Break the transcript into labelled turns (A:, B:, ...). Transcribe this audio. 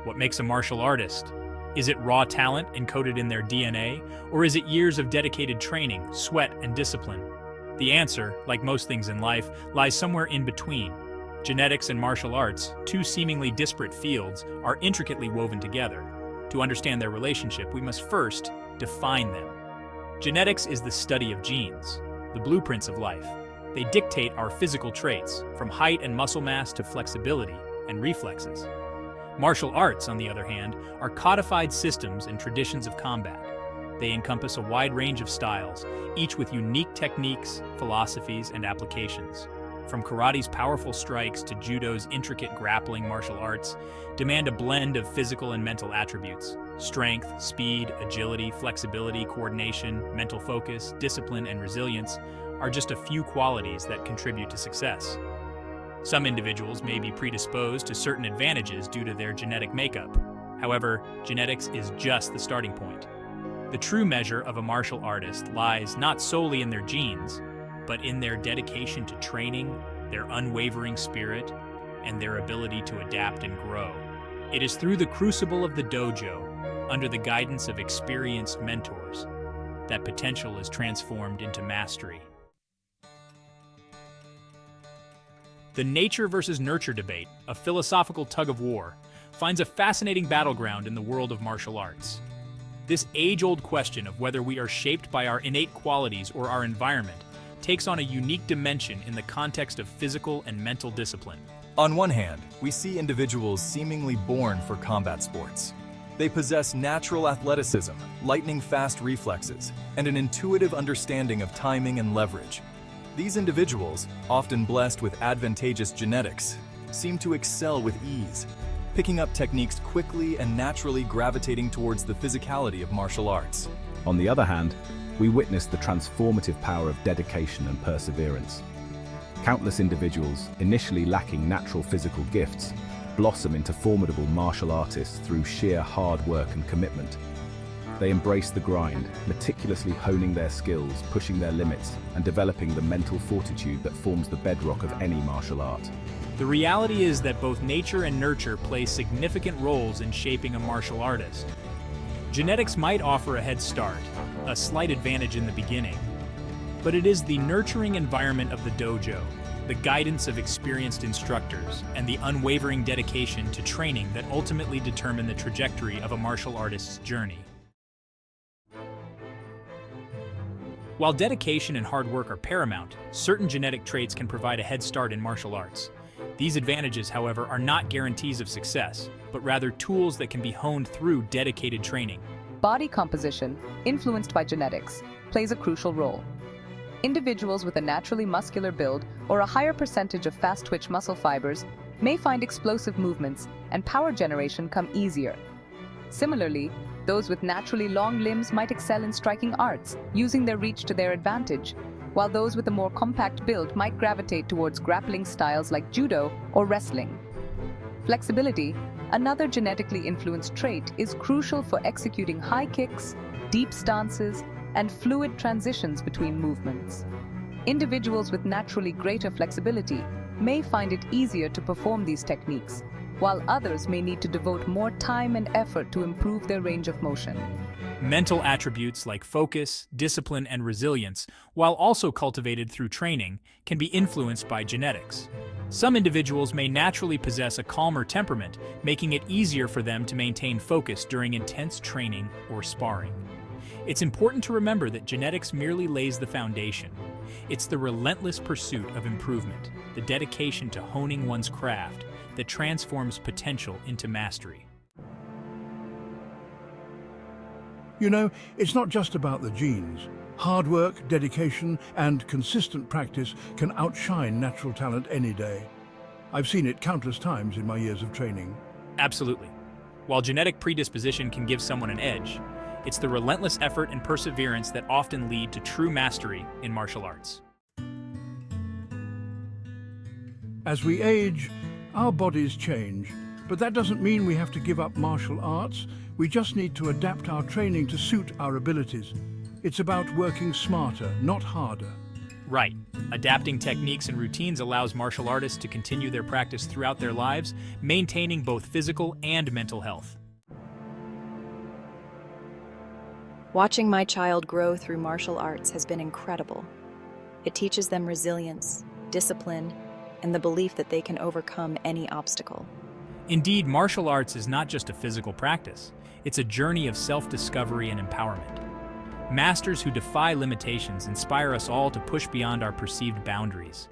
A: What makes a martial artist? Is it raw talent encoded in their DNA, or is it years of dedicated training, sweat, and discipline? The answer, like most things in life, lies somewhere in between. Genetics and martial arts, two seemingly disparate fields, are intricately woven together. To understand their relationship, we must first define them. Genetics is the study of genes, the blueprints of life. They dictate our physical traits, from height and muscle mass to flexibility and reflexes. Martial arts, on the other hand, are codified systems and traditions of combat. They encompass a wide range of styles, each with unique techniques, philosophies, and applications. From karate's powerful strikes to judo's intricate grappling martial arts, demand a blend of physical and mental attributes. Strength, speed, agility, flexibility, coordination, mental focus, discipline, and resilience are just a few qualities that contribute to success. Some individuals may be predisposed to certain advantages due to their genetic makeup. However, genetics is just the starting point. The true measure of a martial artist lies not solely in their genes, but in their dedication to training, their unwavering spirit, and their ability to adapt and grow. It is through the crucible of the dojo, under the guidance of experienced mentors, that potential is transformed into mastery. The nature versus nurture debate, a philosophical tug-of-war, finds a fascinating battleground in the world of martial arts. This age-old question of whether we are shaped by our innate qualities or our environment takes on a unique dimension in the context of physical and mental discipline.
B: On one hand, we see individuals seemingly born for combat sports. They possess natural athleticism, lightning-fast reflexes, and an intuitive understanding of timing and leverage. These individuals, often blessed with advantageous genetics, seem to excel with ease, picking up techniques quickly and naturally gravitating towards the physicality of martial arts.
C: On the other hand, we witness the transformative power of dedication and perseverance. Countless individuals, initially lacking natural physical gifts, blossom into formidable martial artists through sheer hard work and commitment. They embrace the grind, meticulously honing their skills, pushing their limits, and developing the mental fortitude that forms the bedrock of any martial art.
A: The reality is that both nature and nurture play significant roles in shaping a martial artist. Genetics might offer a head start, a slight advantage in the beginning, but it is the nurturing environment of the dojo, the guidance of experienced instructors, and the unwavering dedication to training that ultimately determine the trajectory of a martial artist's journey. While dedication and hard work are paramount, certain genetic traits can provide a head start in martial arts. These advantages, however, are not guarantees of success, but rather tools that can be honed through dedicated training.
D: Body composition, influenced by genetics, plays a crucial role. Individuals with a naturally muscular build or a higher percentage of fast-twitch muscle fibers may find explosive movements and power generation come easier. Similarly, those with naturally long limbs might excel in striking arts, using their reach to their advantage, while those with a more compact build might gravitate towards grappling styles like judo or wrestling. Flexibility, another genetically influenced trait, is crucial for executing high kicks, deep stances, and fluid transitions between movements. Individuals with naturally greater flexibility may find it easier to perform these techniques, while others may need to devote more time and effort to improve their range of motion.
A: Mental attributes like focus, discipline, and resilience, while also cultivated through training, can be influenced by genetics. Some individuals may naturally possess a calmer temperament, making it easier for them to maintain focus during intense training or sparring. It's important to remember that genetics merely lays the foundation. It's the relentless pursuit of improvement, the dedication to honing one's craft, that transforms potential into mastery.
E: You know, it's not just about the genes. Hard work, dedication, and consistent practice can outshine natural talent any day. I've seen it countless times in my years of training.
A: Absolutely. While genetic predisposition can give someone an edge, it's the relentless effort and perseverance that often lead to true mastery in martial arts.
E: As we age, our bodies change, but that doesn't mean we have to give up martial arts. We just need to adapt our training to suit our abilities. It's about working smarter, not harder.
A: Right. Adapting techniques and routines allows martial artists to continue their practice throughout their lives, maintaining both physical and mental health.
F: Watching my child grow through martial arts has been incredible. It teaches them resilience, discipline, and the belief that they can overcome any obstacle.
A: Indeed, martial arts is not just a physical practice. It's a journey of self-discovery and empowerment. Masters who defy limitations inspire us all to push beyond our perceived boundaries.